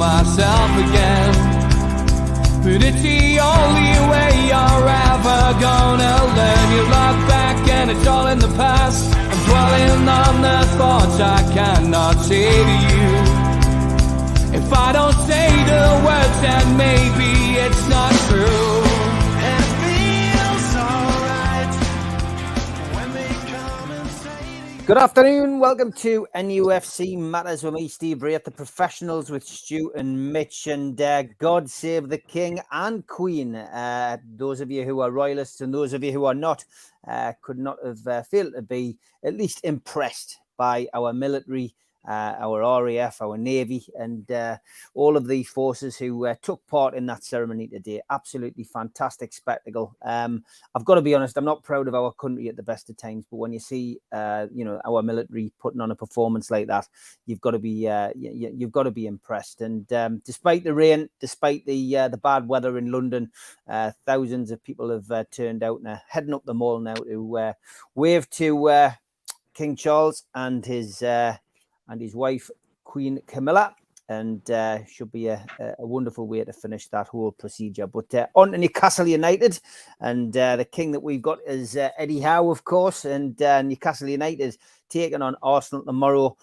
myself again. But it's the only way you're ever gonna learn. You look back and it's all in the past. I'm dwelling on the thoughts I cannot say to you. If I don't say the words, then maybe it's not true. And it feels alright when they come and say. Good afternoon. Welcome to NUFC Matters with me, Steve Wraith, the professionals with Stu and Mitch. And God save the King and Queen. Those of you who are royalists and those of you who are not could not have failed to be at least impressed by our military, our RAF, our Navy, and all of the forces who took part in that ceremony today. Absolutely fantastic spectacle. I've got to be honest, I'm not proud of our country at the best of times, but when you see, our military putting on a performance like that, you've got to be, you've got to be impressed. And despite the rain, despite the bad weather in London, thousands of people have turned out and are heading up the mall now to wave to King Charles and his wife, Queen Camilla, and should be a wonderful way to finish that whole procedure. But on to Newcastle United, and the king that we've got is Eddie Howe, of course, and Newcastle United taking on Arsenal tomorrow.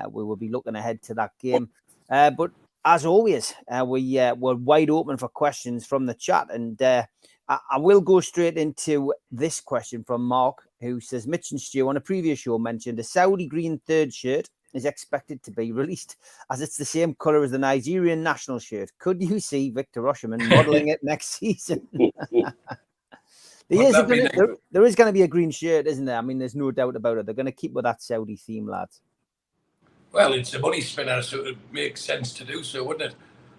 We will be looking ahead to that game. But as always, we're wide open for questions from the chat, and I will go straight into this question from Mark, who says, Mitch and Stu on a previous show mentioned a Saudi green third shirt is expected to be released as it's the same colour as the Nigerian national shirt. Could you see Victor Osimhen modelling it next season? There is going to be a green shirt, isn't there? I mean, there's no doubt about it. They're going to keep with that Saudi theme, lads. Well, it's a money spinner, so it would make sense to do so, wouldn't it?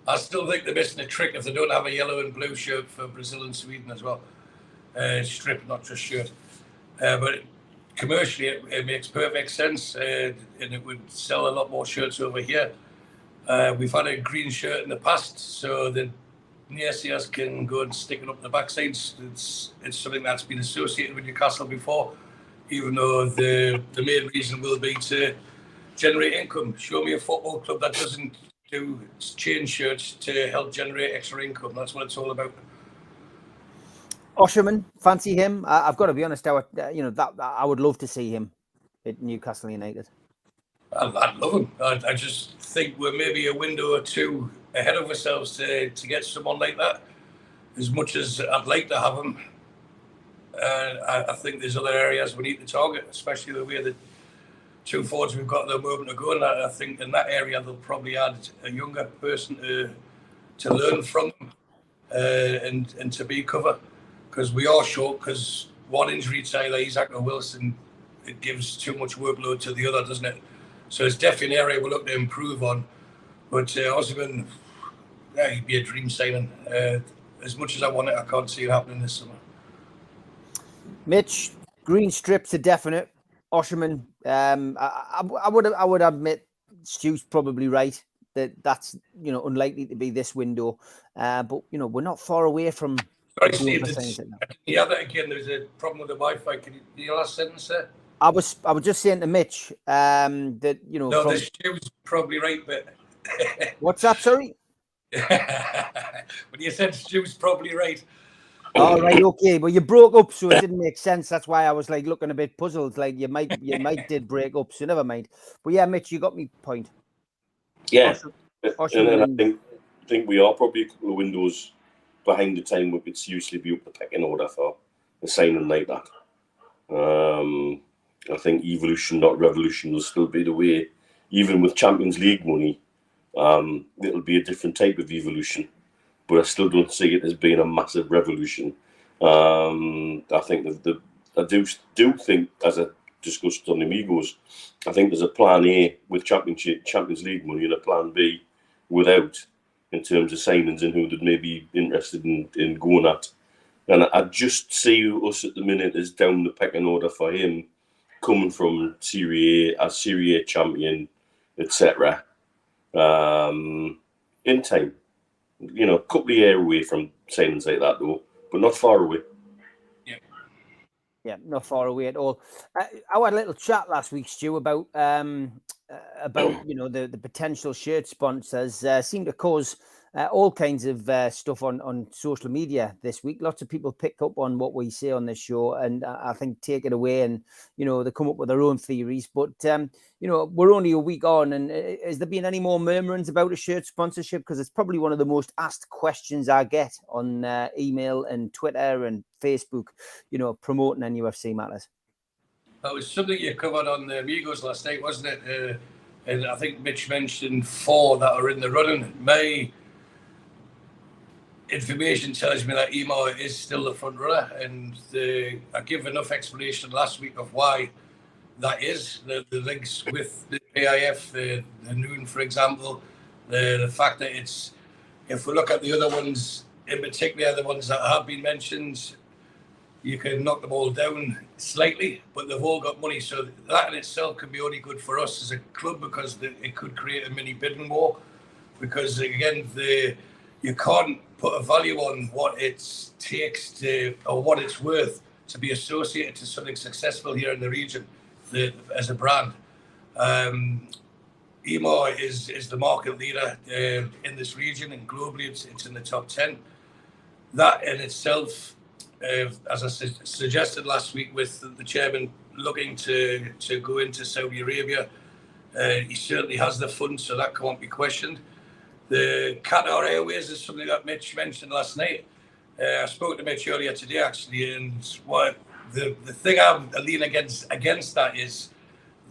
I still think they're missing a trick if they don't have a yellow and blue shirt for Brazil and Sweden as well. Strip, not just shirt. But commercially, it makes perfect sense, and it would sell a lot more shirts over here. We've had a green shirt in the past, so the naysayers can go and stick it up the backsides. It's something that's been associated with Newcastle before, even though the main reason will be to generate income. Show me a football club that doesn't do change shirts to help generate extra income. That's what it's all about. Osimhen, fancy him? I've got to be honest. I would love to see him at Newcastle United. I'd love him. I just think we're maybe a window or two ahead of ourselves to get someone like that. As much as I'd like to have him, I think there's other areas we need to target, especially the way the two forwards we've got at the moment are going. I think in that area they'll probably add a younger person to learn from them and to be cover. Because we are short, because one injury to either Isaac or Wilson, it gives too much workload to the other, doesn't it? So it's definitely an area we're looking to improve on. But Osimhen, he'd be a dream signing. As much as I want it, I can't see it happening this summer. Mitch, green strips are definite. Osimhen, I would admit Stu's probably right that's unlikely to be this window. But we're not far away from. Sorry, Steve, yeah, that again, there's a problem with the Wi-Fi. Can you do your last sentence there? I was just saying to Mitch that No, the Stu's probably right, but what's that? Sorry. When you said Stu's probably right. All right, okay. Well, you broke up, so it didn't make sense. That's why I was like looking a bit puzzled. Like you might did break up, so never mind. But yeah, Mitch, you got me point. Yeah, and I think we are probably a couple of windows behind the time we could seriously be up the pecking order for a signing like that. I think evolution, not revolution, will still be the way. Even with Champions League money, it'll be a different type of evolution. But I still don't see it as being a massive revolution. I think I do think, as I discussed on Amigos, I think there's a plan A with Champions League money and a plan B without, in terms of signings and who they'd maybe be interested in going at. And I just see us at the minute as down the pecking order for him, coming from Serie A, as Serie A champion, etc. In time. A couple of years away from signings like that, though, but not far away. Yeah, not far away at all. Our little chat last week, Stu, about about the potential shirt sponsors seem to cause all kinds of stuff on social media this week. Lots of people pick up on what we say on this show, and I think take it away, and they come up with their own theories. But we're only a week on, and has there been any more murmurings about a shirt sponsorship? Because it's probably one of the most asked questions I get on email and Twitter and Facebook. Promoting NUFC matters. That was something you covered on the Amigos last night, wasn't it? And I think Mitch mentioned 4 that are in the running. My information tells me that EMO is still the front runner, and I gave enough explanation last week of why that is. The links with the PIF, the Noon, for example, the fact that if we look at the other ones, in particular the ones that have been mentioned, you can knock them all down slightly, but they've all got money. So that in itself can be only good for us as a club, because it could create a mini bidding war. Because again, you can't put a value on what it takes or what it's worth to be associated to something successful here in the region as a brand. EMO is the market leader in this region, and globally it's in the top 10. That in itself, as I suggested last week, with the chairman looking to go into Saudi Arabia, he certainly has the funds, so that can't be questioned. The Qatar Airways is something that Mitch mentioned last night. I spoke to Mitch earlier today, actually, and what the thing I'm leaning against that is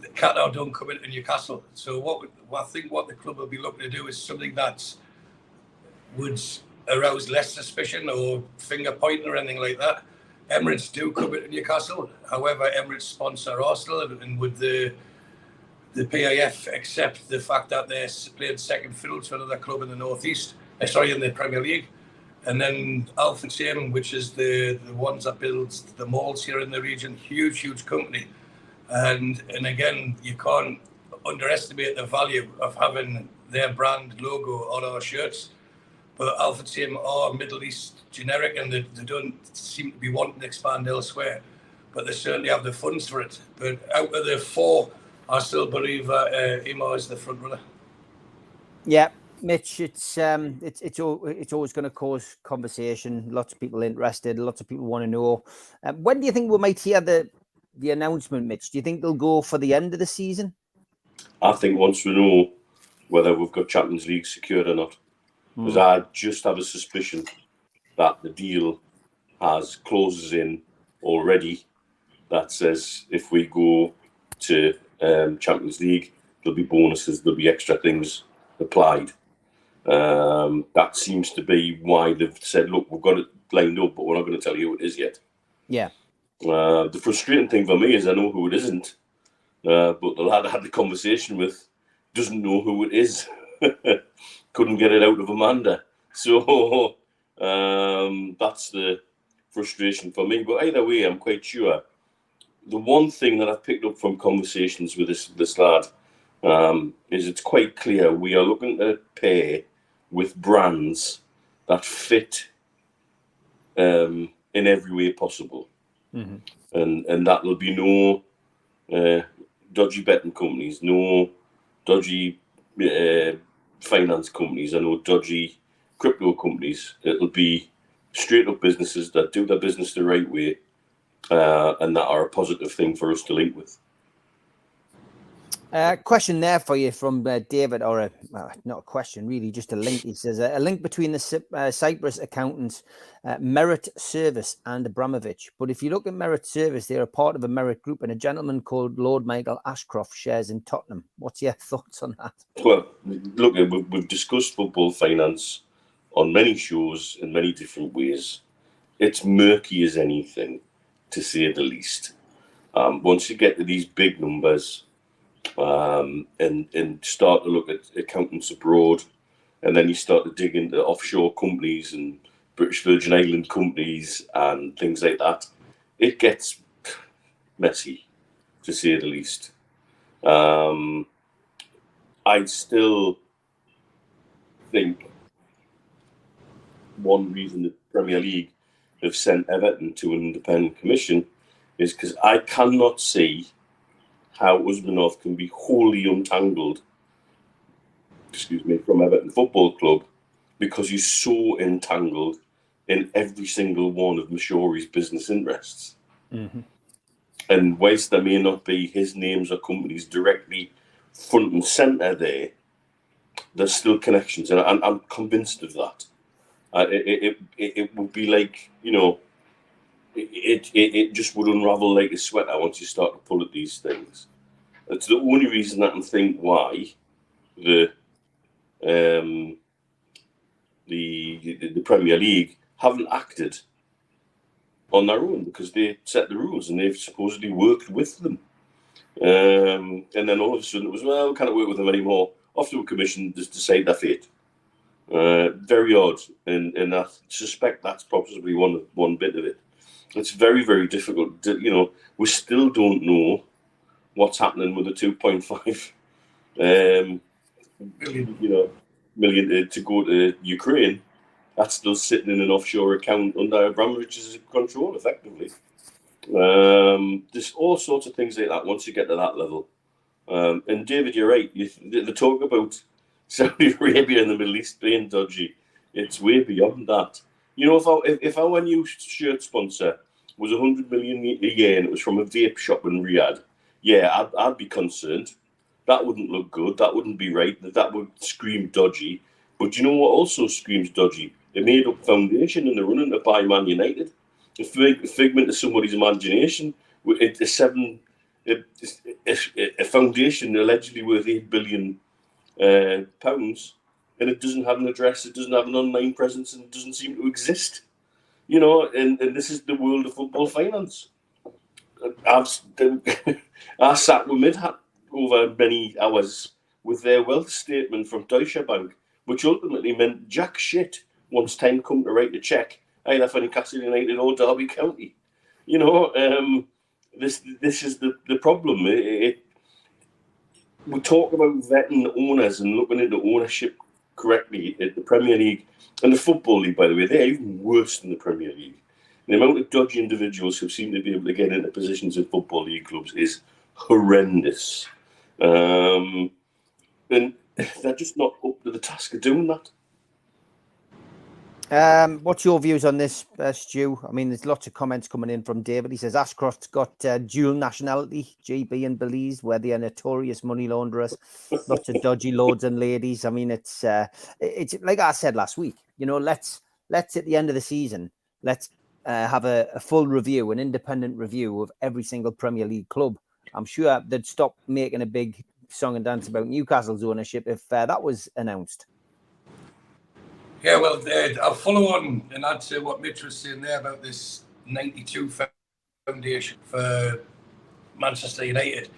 that Qatar don't come into Newcastle. So I think what the club will be looking to do is something that would arouse less suspicion or finger pointing or anything like that. Emirates do come into Newcastle. However, Emirates sponsor Arsenal, and would the PIF accept the fact that they're playing second fiddle to another club in the northeast? In the Premier League. And then Alpha Team, which is the ones that builds the malls here in the region, huge company. And again, you can't underestimate the value of having their brand logo on our shirts. But Alpha Team are Middle East generic, and they don't seem to be wanting to expand elsewhere. But they certainly have the funds for it. But out of the 4, I still believe that EMO is the front runner. Yeah, Mitch, it's always going to cause conversation. Lots of people interested. Lots of people want to know. When do you think we might hear the announcement, Mitch? Do you think they'll go for the end of the season? I think once we know whether we've got Champions League secured or not. Because I just have a suspicion that the deal has clauses in already that says if we go to Champions League, there'll be bonuses, there'll be extra things applied. That seems to be why they've said, look, we've got it lined up, but we're not going to tell you who it is yet. Yeah. The frustrating thing for me is I know who it isn't, but the lad I had the conversation with doesn't know who it is. Couldn't get it out of Amanda. So that's the frustration for me. But either way, I'm quite sure. The one thing that I've picked up from conversations with this lad is it's quite clear we are looking to pair with brands that fit in every way possible. Mm-hmm. And that will be no dodgy betting companies, no dodgy finance companies, no dodgy crypto companies. It'll be straight up businesses that do their business the right way, and that are a positive thing for us to link with. Question there for you from David, or not a question, really, just a link. He says a link between the Cyprus accountants, Merit Service and Abramovich. But if you look at Merit Service, they're a part of a Merit group, and a gentleman called Lord Michael Ashcroft shares in Tottenham. What's your thoughts on that? Well, look, we've discussed football finance on many shows in many different ways. It's murky as anything, to say the least. Once you get to these big numbers, and start to look at accountants abroad, and then you start to dig into offshore companies and British Virgin Island companies and things like that, it gets messy, to say the least. I still think one reason the Premier League have sent Everton to an independent commission is because I cannot see how Usmanov can be wholly untangled, from Everton Football Club, because he's so entangled in every single one of Mashori's business interests. Mm-hmm. And whilst there may not be his names or companies directly front and centre there, there's still connections, and I'm convinced of that. It would be like, it just would unravel like a sweater once you start to pull at these things. It's the only reason I can think why the Premier League haven't acted on their own, because they set the rules and they've supposedly worked with them. And then all of a sudden it was, well, we can't work with them anymore. Off to a commission to decide their fate. Very odd, and I suspect that's possibly one bit of it. It's very, very difficult. We still don't know what's happening with the 2.5 million to go to Ukraine. That's still sitting in an offshore account under Abramovich's control, effectively. There's all sorts of things like that once you get to that level. And David, you're right. The talk about Saudi Arabia and the Middle East being dodgy, it's way beyond that. If our new shirt sponsor was 100 million a year and it was from a vape shop in Riyadh, yeah, I'd be concerned. That wouldn't look good. That wouldn't be right. That would scream dodgy. But you know what also screams dodgy? A made-up foundation and they're running to buy Man United. A figment of somebody's imagination. A foundation allegedly worth £8 billion, and it doesn't have an address, it doesn't have an online presence, and it doesn't seem to exist. And this is the world of football finance. I sat with Midhat over many hours with their wealth statement from Deutsche Bank, which ultimately meant jack shit once time come to write a cheque, either for Newcastle United or Derby County. This is the problem. We talk about vetting owners and looking into ownership correctly at the Premier League and the Football League, by the way. They're even worse than the Premier League. The amount of dodgy individuals who seem to be able to get into positions in Football League clubs is horrendous. And they're just not up to the task of doing that. What's your views on this, Stu? I mean, there's lots of comments coming in from David. He says Ashcroft's got dual nationality, GB and Belize, where they are notorious money launderers. Lots of dodgy lords and ladies. I mean, it's like I said last week. Let's at the end of the season, let's have a full review, an independent review of every single Premier League club. I'm sure they'd stop making a big song and dance about Newcastle's ownership if that was announced. Yeah, well, I'll follow on and add to what Mitch was saying there about this 92 foundation for Manchester United.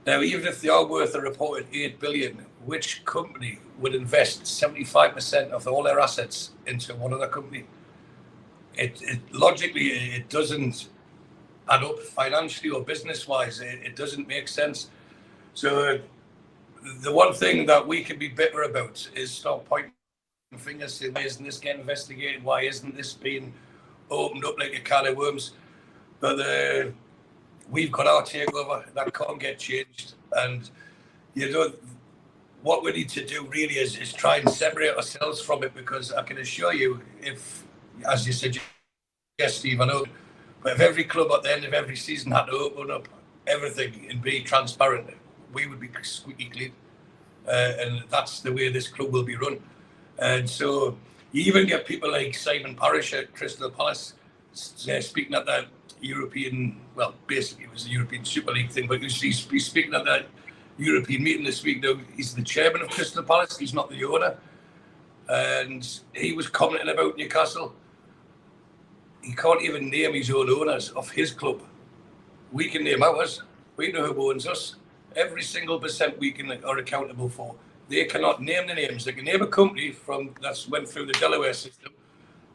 Now, even if they are worth a reported 8 billion, which company would invest 75% of all their assets into one other company? Logically, it doesn't add up financially or business-wise. It doesn't make sense. So the one thing that we can be bitter about is stop pointing fingers saying, why isn't this getting investigated? Why isn't this being opened up like a can of worms? But we've got our takeover that can't get changed. And what we need to do really is try and separate ourselves from it, because I can assure you, if, as you said, yes, Steve, I know, but if every club at the end of every season had to open up everything and be transparent, we would be squeaky clean. And that's the way this club will be run. And so you even get people like Simon Parish at Crystal Palace speaking at that European, well, basically it was the European Super League thing, but he's speaking at that European meeting this week. Now, he's the chairman of Crystal Palace, he's not the owner. And he was commenting about Newcastle. He can't even name his own owners of his club. We can name ours. We know who owns us. Every single percent we are accountable for. They cannot name the names. They can name a company that's went through the Delaware system,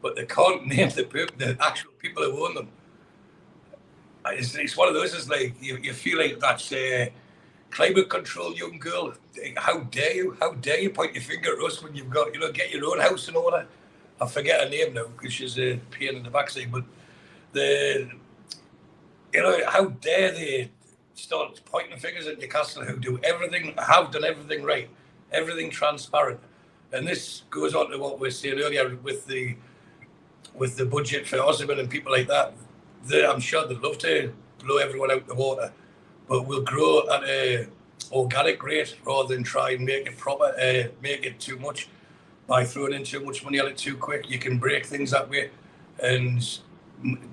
but they can't name the actual people who own them. It's one of those. It's like you feel like that's climate control, young girl. How dare you? How dare you point your finger at us when you've got get your own house in order? I forget her name now because she's a pain in the backside. But how dare they start pointing fingers at Newcastle, who do everything, have done everything right, everything transparent. And this goes on to what we were saying earlier with the budget for Osimhen and people like that. I'm sure they'd love to blow everyone out the water, but we'll grow at a organic rate rather than try and make it proper, make it too much by throwing in too much money at it too quick. You can break things that way, and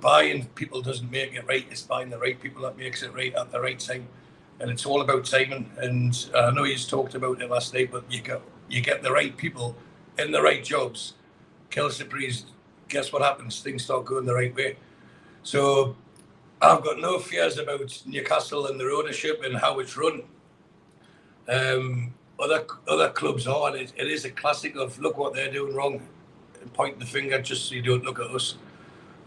buying people doesn't make it right. It's buying the right people that makes it right at the right time, and it's all about timing. And I know you talked about it last night, but you get the right people in the right jobs. Kelsey Breeze, guess what happens? Things start going the right way. So I've got no fears about Newcastle and their ownership and how it's run. Other clubs are, and it is a classic of look what they're doing wrong and point the finger just so you don't look at us.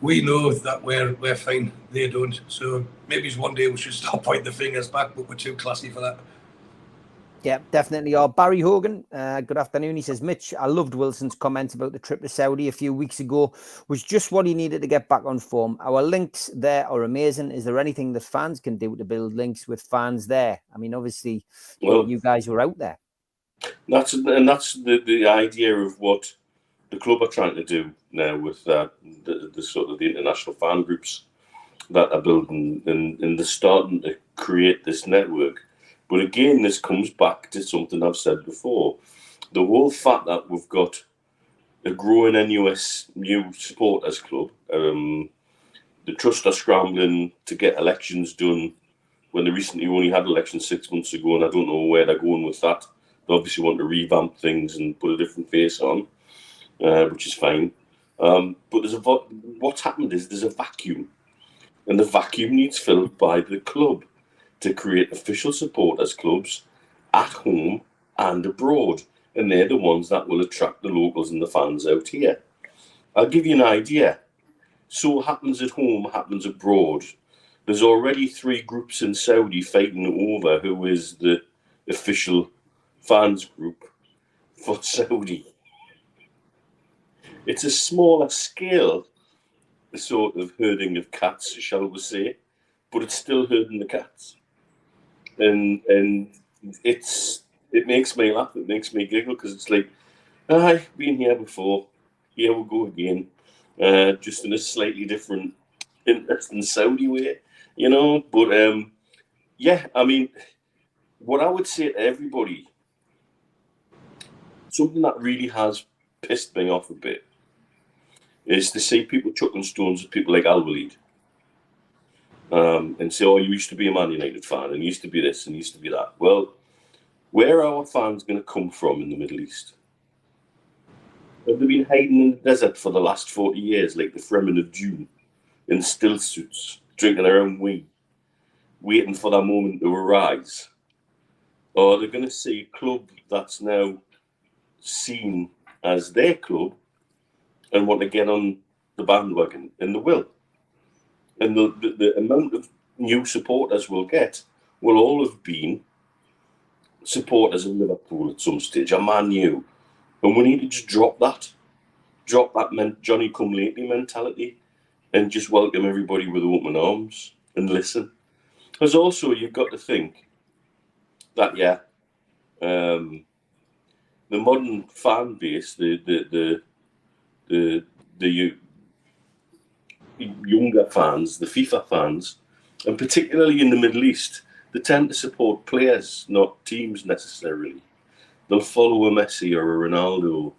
We know that we're fine, they don't. So maybe one day we should stop pointing the fingers back, but we're too classy for that. Yeah, definitely are. Barry Hogan, good afternoon. He says, Mitch, I loved Wilson's comments about the trip to Saudi a few weeks ago. Was just what he needed to get back on form. Our links there are amazing. Is there anything that fans can do to build links with fans there? I mean, obviously, you guys were out there. That's the idea of what the club are trying to do now with the sort of the international fan groups that are building, and they're starting to create this network. But again, this comes back to something I've said before. The whole fact that we've got a growing new supporters club, the Trust are scrambling to get elections done when they recently only had elections 6 months ago, and I don't know where they're going with that. They obviously want to revamp things and put a different face on, which is fine. But what's happened is there's a vacuum, and the vacuum needs filled by the club to create official supporters clubs at home and abroad. And they're the ones that will attract the locals and the fans out here. I'll give you an idea. So happens at home, happens abroad. There's already 3 groups in Saudi fighting over who is the official fans group for Saudi. It's a smaller scale, the sort of herding of cats, shall we say, but it's still herding the cats. And it makes me laugh, it makes me giggle, because it's like, I've been here before, here we'll go again, just in a slightly different, interesting Saudi way, you know. But yeah, I mean, what I would say to everybody, something that really has pissed me off a bit, is to see people chucking stones at people like Al-Walid. And say, oh, you used to be a Man United fan, and you used to be this, and you used to be that. Well, where are our fans going to come from in the Middle East? Have they been hiding in the desert for the last 40 years, like the Fremen of June, in still suits, drinking their own wee, waiting for that moment to arise? Or are they going to see a club that's now seen as their club and want to get on the bandwagon? And they will. And the amount of new supporters we'll get will all have been supporters of Liverpool at some stage, a Man U. And we need to just drop that Johnny-come-lately mentality and just welcome everybody with open arms and listen. Because also you've got to think that, the modern fan base, the younger fans, the FIFA fans, and particularly in the Middle East, they tend to support players, not teams necessarily. They'll follow a Messi or a Ronaldo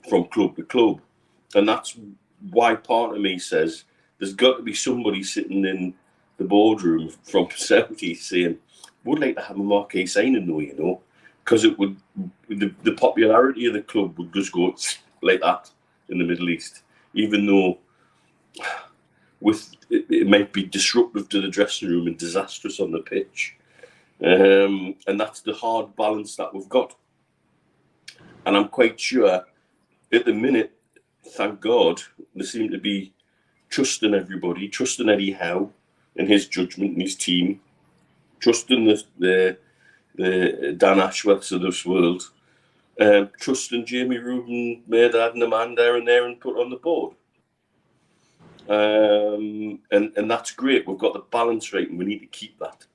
from club to club. And that's why part of me says there's got to be somebody sitting in the boardroom from Saudi saying, would like to have a marquee signing though, you know, because it would, the popularity of the club would just go like that in the Middle East. Even though it might be disruptive to the dressing room and disastrous on the pitch. And that's the hard balance that we've got. And I'm quite sure at the minute, thank God, they seem to be trusting everybody, trusting Eddie Howe and his judgment and his team, trusting the Dan Ashworths of this world, trusting Jamie Rubin, Merdad and the man there and put on the board. and that's great. We've got the balance right, and we need to keep that.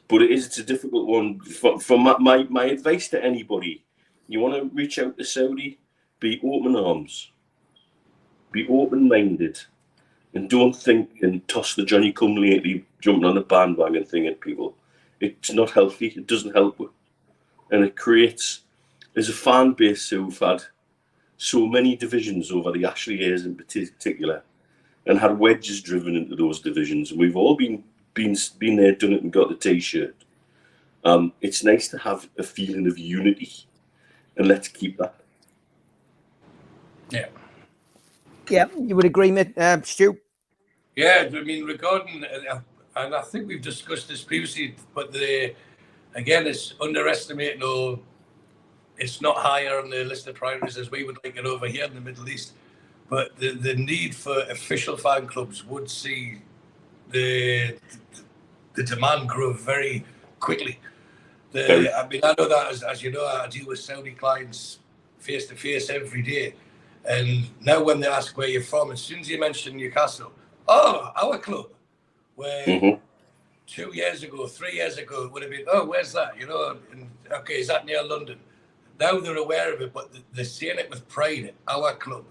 But it's a difficult one. For my advice to anybody, you want to reach out to Saudi, be open arms, be open-minded, and don't think and toss the Johnny come lately jumping on the bandwagon thing at people. It's not healthy. It doesn't help, and it creates. There's a fan base who've had so many divisions over the Ashley years in particular, and had wedges driven into those divisions. We've all been there, done it, and got the T-shirt. It's nice to have a feeling of unity, and let's keep that. Yeah. Yeah, you would agree, Stu? Yeah, I mean, regarding, and I think we've discussed this previously, but again, it's underestimating, or it's not higher on the list of priorities as we would like it over here in the Middle East. But the need for official fan clubs would see the demand grow very quickly. I mean, I know that as you know, I deal with Saudi clients face to face every day, and now when they ask where you're from, as soon as you mention Newcastle, oh, our club, where 2 years ago, 3 years ago, it would have been, oh, where's that? You know, and, okay, is that near London? Now they're aware of it, but they're seeing it with pride. Our club.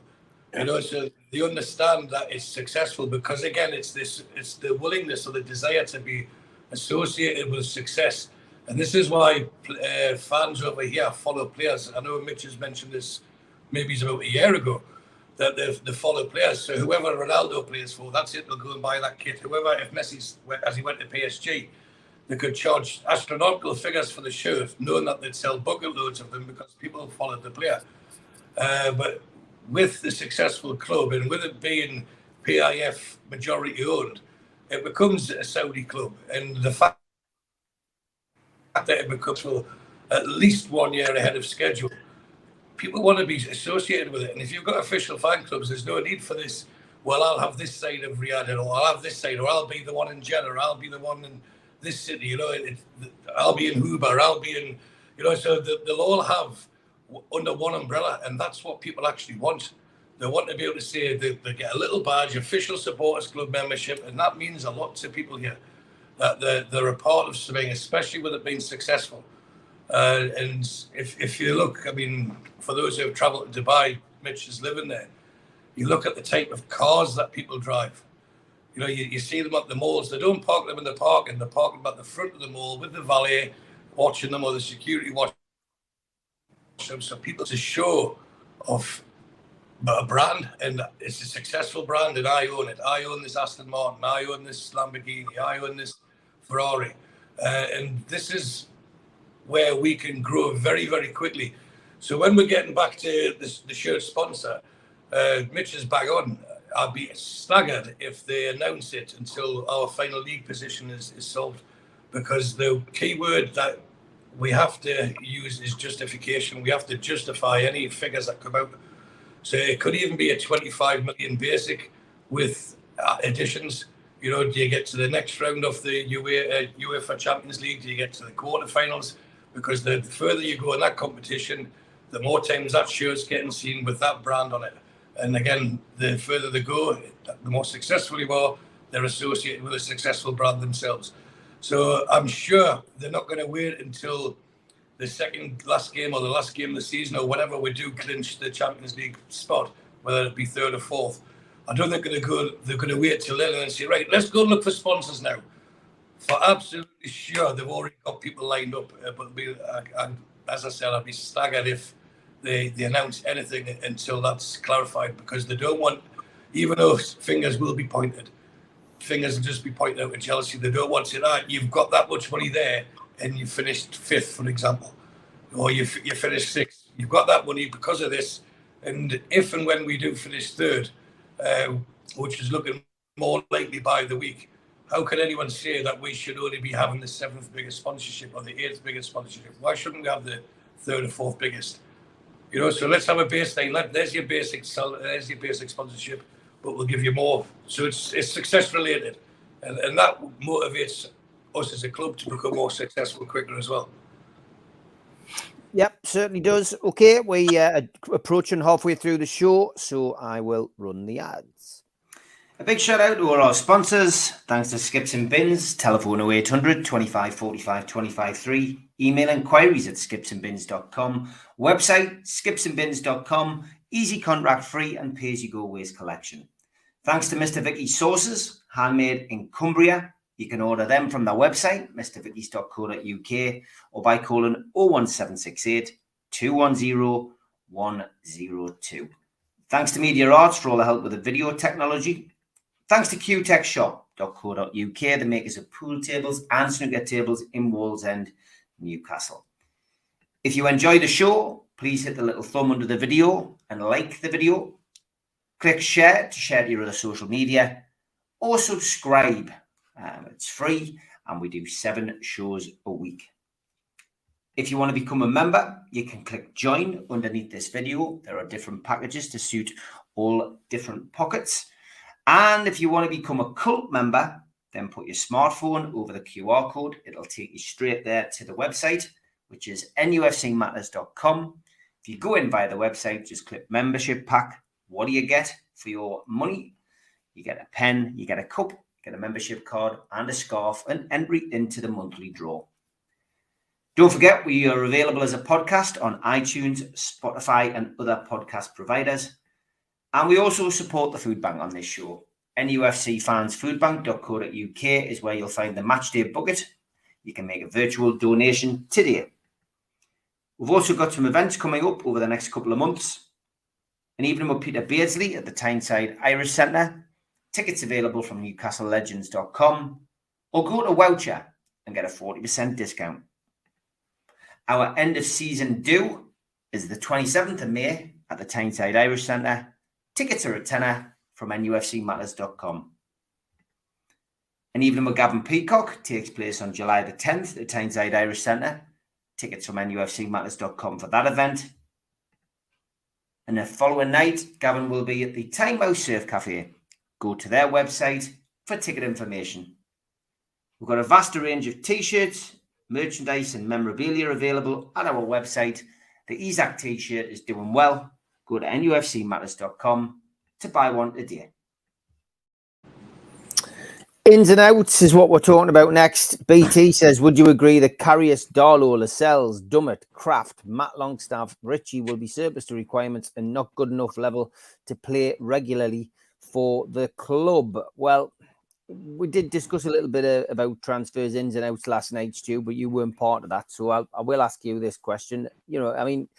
You know, so they understand that it's successful because, again, it's the willingness or the desire to be associated with success. And this is why fans over here follow players. I know Mitch has mentioned this maybe it's about a year ago, that they follow players. So whoever Ronaldo plays for, that's it, they'll go and buy that kit. Whoever, if Messi's, as he went to PSG, they could charge astronomical figures for the shirt, knowing that they'd sell bucket loads of them because people followed the player. But with the successful club and with it being PIF majority owned, it becomes a Saudi club. And the fact that it becomes at least 1 year ahead of schedule, people want to be associated with it. And if you've got official fan clubs, there's no need for this, well, I'll have this side of Riyadh, or I'll have this side, or I'll be the one in Jeddah, or I'll be the one in this city, you know, I'll be in Hubar, I'll be in, you know, so they'll all have under one umbrella, and that's what people actually want. They want to be able to say they get a little badge, official supporters club membership, and that means a lot to people here, that they're a part of something, especially with it being successful. And if you look, I mean, for those who have travelled to Dubai, Mitch is living there, you look at the type of cars that people drive. You know, you see them at the malls. They don't park them in the park, and they're parking them at the front of the mall with the valet watching them, or the security watching them. So people, it's a show of a brand, and it's a successful brand, and I own it. I own this Aston Martin. I own this Lamborghini. I own this Ferrari. And this is where we can grow very, very quickly. So when we're getting back to the shirt sponsor, Mitch is bang on. I'd be staggered if they announce it until our final league position is solved, because the key word that we have to use is justification. We have to justify any figures that come out. So it could even be a 25 million basic with additions. You know, do you get to the next round of the UEFA Champions League? Do you get to the quarterfinals? Because the further you go in that competition, the more times that shirt's getting seen with that brand on it. And again, the further they go, the more successful you are, they're associated with a successful brand themselves. So I'm sure they're not going to wait until the second last game or the last game of the season or whatever we do clinch the Champions League spot, whether it be third or fourth. I don't think they're going to wait till then and say, right, let's go look for sponsors now. For absolutely sure, they've already got people lined up. But as I said, I'd be staggered if they announce anything until that's clarified, because they don't want, even though fingers will be pointed, fingers will just be pointed out at Chelsea. They don't want to say, you've got that much money there and you finished fifth, for example, or you finished sixth. You've got that money because of this. And if and when we do finish third, which is looking more likely by the week, how can anyone say that we should only be having the seventh biggest sponsorship or the eighth biggest sponsorship? Why shouldn't we have the third or fourth biggest? You know, so let's have a baseline. There's your basic sponsorship, but we'll give you more. So it's success related, and that motivates us as a club to become more successful quicker as well. Yep, certainly does. Okay, we are approaching halfway through the show, so I will run the ads. A big shout out to all our sponsors. Thanks to Skips and Bins, telephone 0800 25 45 25 3, email inquiries at skipsandbins.com, website skipsandbins.com, easy contract free and pay as you go waste collection. Thanks to Mr. Vicky's sauces, handmade in Cumbria. You can order them from their website, mrvickies.co.uk, or by calling 01768 210 102. Thanks to Media Arts for all the help with the video technology. Thanks to qtechshop.co.uk, the makers of pool tables and snooker tables in Wallsend, Newcastle. If you enjoy the show, please hit the little thumb under the video and like the video. Click share to share to your other social media, or subscribe. It's free and we do 7 shows a week. If you want to become a member, you can click join underneath this video. There are different packages to suit all different pockets. And if you want to become a cult member, then put your smartphone over the QR code. It'll take you straight there to the website, which is nufcmatters.com. If you go in via the website, just click membership pack. What do you get for your money? You get a pen, you get a cup, you get a membership card and a scarf, and entry into the monthly draw. Don't forget, we are available as a podcast on iTunes, Spotify, and other podcast providers. And we also support the food bank on this show. NUFCfansfoodbank.co.uk is where you'll find the matchday bucket. You can make a virtual donation today. We've also got some events coming up over the next couple of months. An evening with Peter Beardsley at the Tyneside Irish Centre. Tickets available from newcastlelegends.com, or go to Voucher and get a 40% discount. Our end of season do is the 27th of May at the Tyneside Irish Centre. Tickets are a tenner from nufcmatters.com. An evening with Gavin Peacock takes place on July the 10th at the Tyneside Irish Centre. Tickets from nufcmatters.com for that event. And the following night, Gavin will be at the Time Mouse Surf Cafe. Go to their website for ticket information. We've got a vast range of t-shirts, merchandise and memorabilia available at our website. The Isaac t-shirt is doing well. Go to nufcmatters.com to buy one today. Ins and outs is what we're talking about next. BT says, would you agree that Karius, Darlow, Lascelles, Dummett, Kraft, Matt Longstaff, Ritchie will be surplus to requirements and not good enough level to play regularly for the club? Well, we did discuss a little bit about transfers, ins and outs last night, Stu, but you weren't part of that. So I will ask you this question. You know, I mean,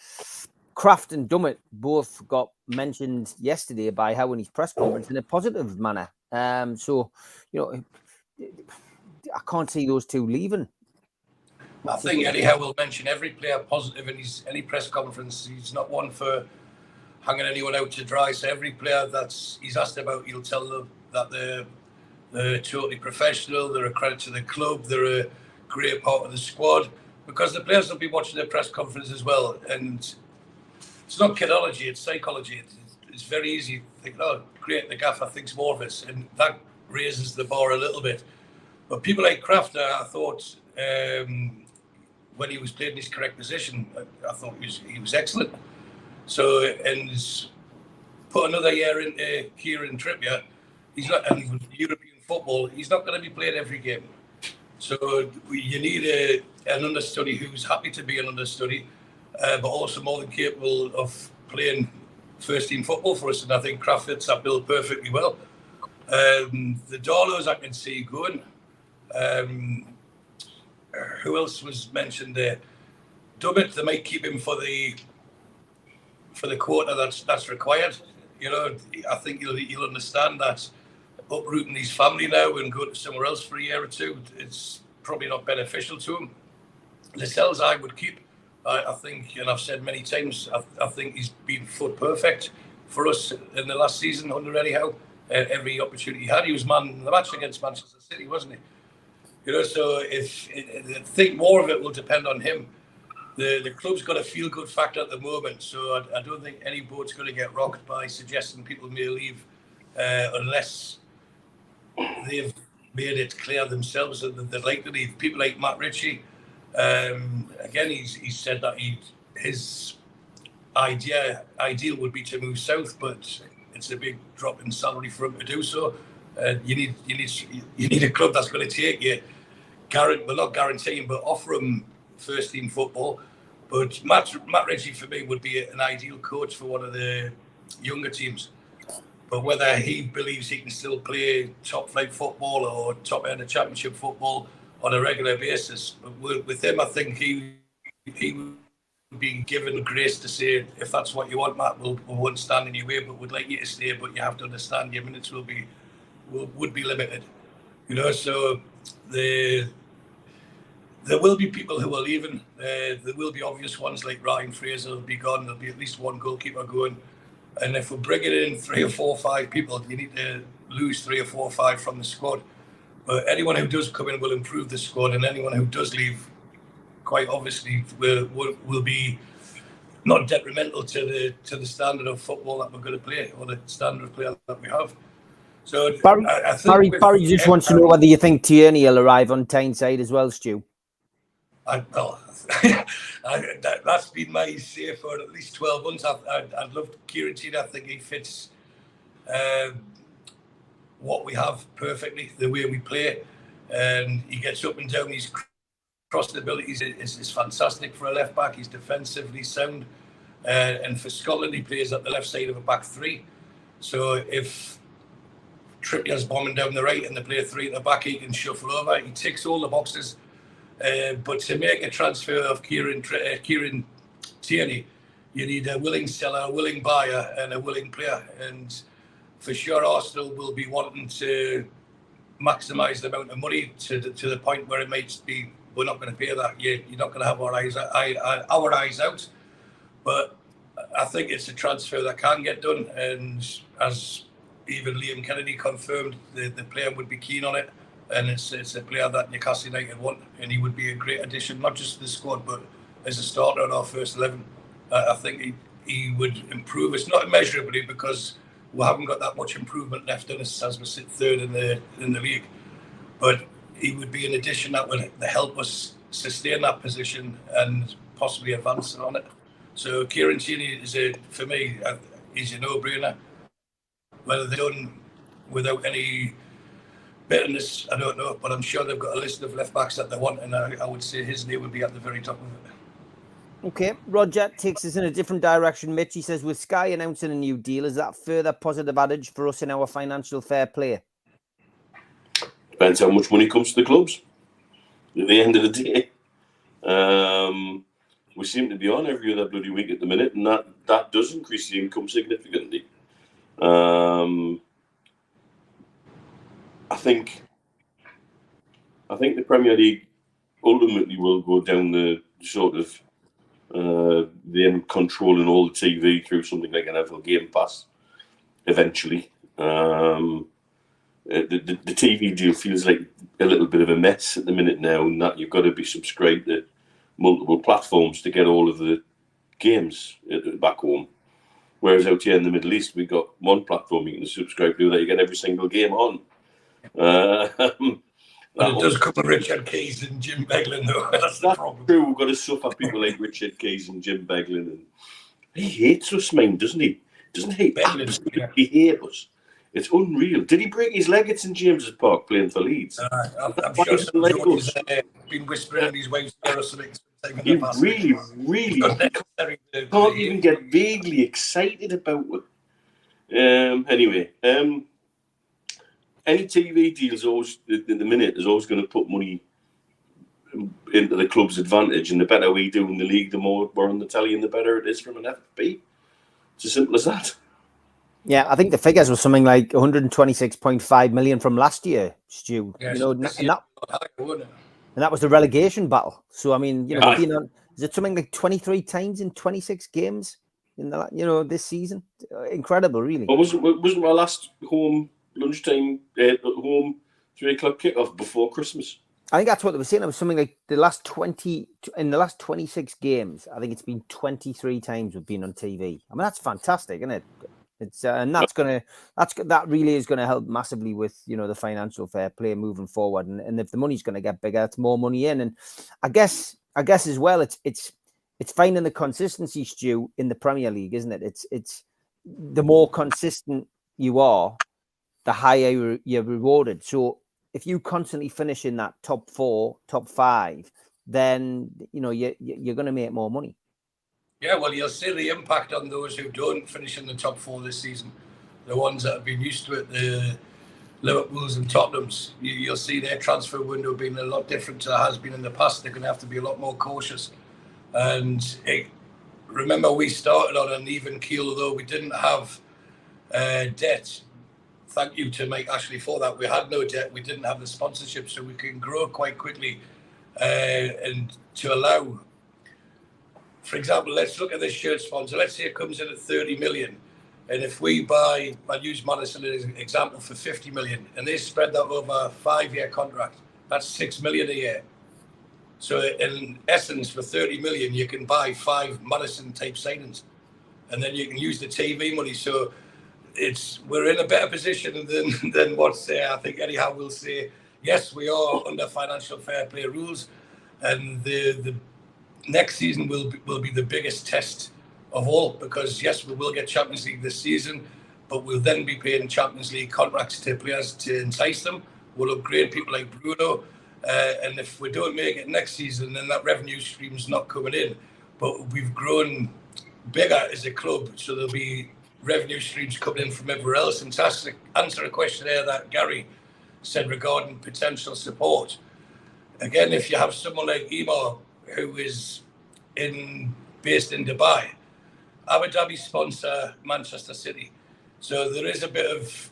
Kraft and Dummett both got mentioned yesterday by Howe in his press conference in a positive manner. So, you know, I can't see those two leaving. I think Eddie Howe will mention every player positive in any press conference. He's not one for hanging anyone out to dry. So every player he's asked about, he'll tell them that they're totally professional, they're a credit to the club, they're a great part of the squad, because the players will be watching their press conference as well. And it's not kidology, it's psychology. It's very easy to think, oh, great, the gaffer thinks more of us, and that raises the bar a little bit. But people like Kraft, I thought, when he was playing in his correct position, I thought he was excellent. So, and put another year into Kieran Trippier, he's not, and with European football, he's not going to be playing every game. So you need an understudy who's happy to be an understudy, but also more than capable of playing first team football for us. And I think Kraft fits that bill perfectly well. The Darlows I can see going. Who else was mentioned there? Dummett, they might keep him for the quota that's required. You know, I think he'll understand that uprooting his family now and going to somewhere else for a year or two, it's probably not beneficial to him. Lascelles I would keep. I think, and I've said many times, I think he's been foot perfect for us in the last season under Eddie Howe. Every opportunity he had, he was man in the match against Manchester City, wasn't he? You know, so I think more of it will depend on him. The club's got a feel-good factor at the moment, so I don't think any boat's going to get rocked by suggesting people may leave unless they've made it clear themselves that they'd like to leave. People like Matt Ritchie, again, he's said that his ideal would be to move south, but it's a big drop in salary for him to do so. You need a club that's going to take you, not guaranteeing, but offer him first team football. But Matt Ritchie for me would be an ideal coach for one of the younger teams. But whether he believes he can still play top flight football or top end of championship football on a regular basis, with him, I think he would be given grace to say, if that's what you want, Matt, we won't stand in your way, but we'd like you to stay. But you have to understand your minutes would be limited. So there will be people who are leaving. There will be obvious ones like Ryan Fraser will be gone. There'll be at least one goalkeeper going. And if we're bringing in 3 or 4 or 5 people, you need to lose 3 or 4 or 5 from the squad. But anyone who does come in will improve the squad, and anyone who does leave, quite obviously, will be not detrimental to the standard of football that we're going to play, or the standard of play that we have. So Barry just wants to know whether you think Tierney will arrive on Tyneside as well, Stu. That's been my say for at least 12 months. I'd love Kieran Tierney. I think he fits what we have perfectly, the way we play. And he gets up and down. His crossing abilities is fantastic for a left back. He's defensively sound. And for Scotland, he plays at the left side of a back 3. So if Trippier's bombing down the right and they play 3 at the back, he can shuffle over. He ticks all the boxes. But to make a transfer of Kieran Tierney, you need a willing seller, a willing buyer, and a willing player. And for sure, Arsenal will be wanting to maximise the amount of money to the point where it might be, we're not going to pay that. You're not going to have our eyes out. But I think it's a transfer that can get done. And as even Liam Kennedy confirmed, the player would be keen on it. And it's a player that Newcastle United want, and he would be a great addition, not just to the squad, but as a starter in our first 11. I think he would improve. It's not immeasurably because we haven't got that much improvement left in us as we sit third in the league. But he would be an addition that would help us sustain that position and possibly advance on it. So Kieran Tierney for me, is a no-brainer. Whether they're done without any bitterness, I don't know, but I'm sure they've got a list of left backs that they want, and I would say his name would be at the very top of it. Okay, Roger takes us in a different direction. Mitch, he says, with Sky announcing a new deal, is that further positive adage for us in our financial fair play? Depends how much money comes to the clubs at the end of the day. We seem to be on every other bloody week at the minute, and that does increase the income significantly. I think the Premier League ultimately will go down the sort of them controlling all the TV through something like an NFL Game Pass eventually. The TV deal feels like a little bit of a mess at the minute now, and that you've got to be subscribed to multiple platforms to get all of the games back home. Whereas out here in the Middle East, we've got one platform you can subscribe to that you get every single game on. But it does come with Richard Keys and Jim Beglin, though. That's the problem. True, we've got to suffer people like Richard Keys and Jim Beglin. And he hates us, man, doesn't he? Doesn't he? He hates us. It's unreal. Did he break his leg at St James's Park playing for Leeds? I'm sure he's been whispering in his wife's ear or something. He really can't even get vaguely excited about it. Anyway, any TV deals always, at the minute, is always going to put money into the club's advantage, and the better we do in the league, the more we're on the telly, and the better it is from an FFP. It's as simple as that. Yeah, I think the figures were something like 126.5 million from last year, Stu. Yes, and that was the relegation battle. So I mean, we've been on. Is it something like 23 times in 26 games in the this season? Incredible, really. Well, wasn't our last home lunchtime home 3 o'clock kickoff before Christmas? I think that's what they were saying. It was something like the last 26 games. I think it's been 23 times we've been on TV. I mean, that's fantastic, isn't it? It's and that really is gonna help massively with the financial fair play moving forward. And if the money's gonna get bigger, it's more money in. And I guess as well, it's finding the consistency, Stu, in the Premier League, isn't it? It's the more consistent you are, the higher you're rewarded. So if you constantly finish in that top 4, top 5, then you're going to make more money. Yeah, well, you'll see the impact on those who don't finish in the top 4 this season. The ones that have been used to it, the Liverpools and Tottenhams, you'll see their transfer window being a lot different to it has been in the past. They're going to have to be a lot more cautious. And remember, we started on an even keel, although we didn't have debt. Thank you to Mike Ashley for that. We had no debt. We didn't have the sponsorship, so we can grow quite quickly. And to allow, for example, let's look at this shirt sponsor. Let's say it comes in at 30 million. And if we buy, I'll use Madison as an example, for 50 million, and they spread that over a 5-year contract, that's 6 million a year. So in essence, for 30 million, you can buy 5 Madison type signings, and then you can use the TV money. So we're in a better position than what's there. I think anyhow we'll say, yes, we are under financial fair play rules, and the next season will be the biggest test of all, because yes, we will get Champions League this season, but we'll then be paying Champions League contracts to players to entice them. We'll upgrade people like Bruno, and if we don't make it next season, then that revenue stream's not coming in. But we've grown bigger as a club, so there'll be revenue streams coming in from everywhere else. And to answer a question there that Gary said regarding potential support, again, if you have someone like Emar who is based in Dubai, Abu Dhabi sponsor Manchester City, so there is a bit of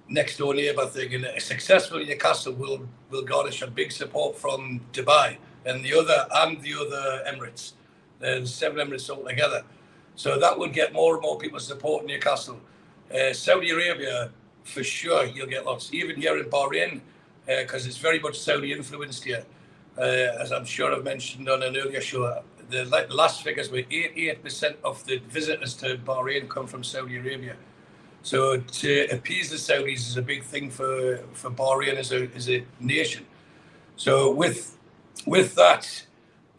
next door neighbour thing, and a successful Newcastle will garnish a big support from Dubai and the other Emirates. There's 7 Emirates altogether, so that would get more and more people supporting Newcastle. Saudi Arabia, for sure, you'll get lots, even here in Bahrain, because it's very much Saudi influenced here. As I'm sure I've mentioned on an earlier show, the last figures were 88% of the visitors to Bahrain come from Saudi Arabia. So to appease the Saudis is a big thing for Bahrain as a nation. So with that,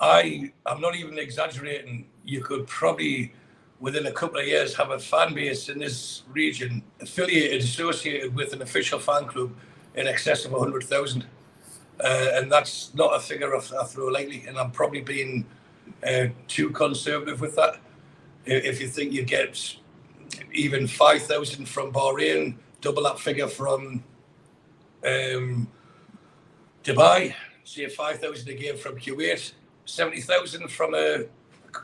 I'm not even exaggerating. You could probably, within a couple of years, have a fan base in this region associated with an official fan club in excess of 100,000. And that's not a figure I throw lightly, and I'm probably being too conservative with that. If you think you get even 5,000 from Bahrain, double that figure from Dubai, say 5,000 again from Kuwait, 70,000 from a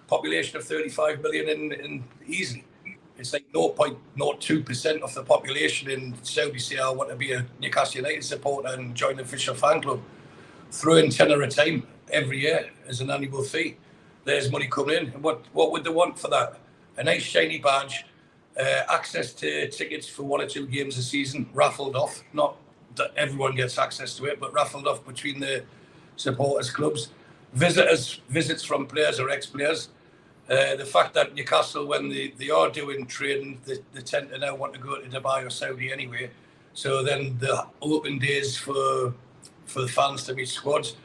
population of 35 million in easily. It's like 0.02% of the population in Saudi say, I want to be a Newcastle United supporter and join the official fan club. Throw in £10 a time every year as an annual fee. There's money coming in. And what would they want for that? A nice shiny badge, access to tickets for 1 or 2 games a season, raffled off. Not that everyone gets access to it, but raffled off between the supporters clubs. Visits from players or ex-players. The fact that Newcastle, when they are doing trading, they tend to now want to go to Dubai or Saudi anyway. So then the open days for the fans to meet squads.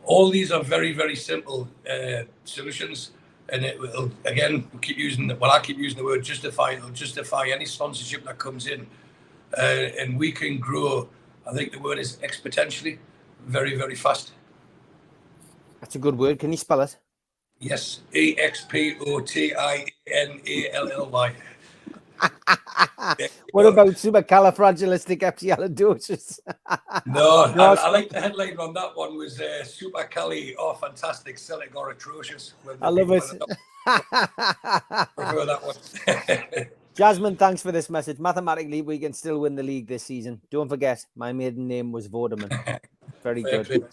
All these are very, very simple solutions. And it will, again, I keep using the word justify. It'll justify any sponsorship that comes in. And we can grow, I think the word is exponentially, very, very fast. That's a good word. Can you spell it? Yes, EXPOTINALLY. What about supercalifragilisticexpialidocious? No, I like the headline on that one was super cali or fantastic, Celtic or atrocious. I love it. Prefer that one. Jasmine, thanks for this message. Mathematically, we can still win the league this season. Don't forget, my maiden name was Vorderman. Very good.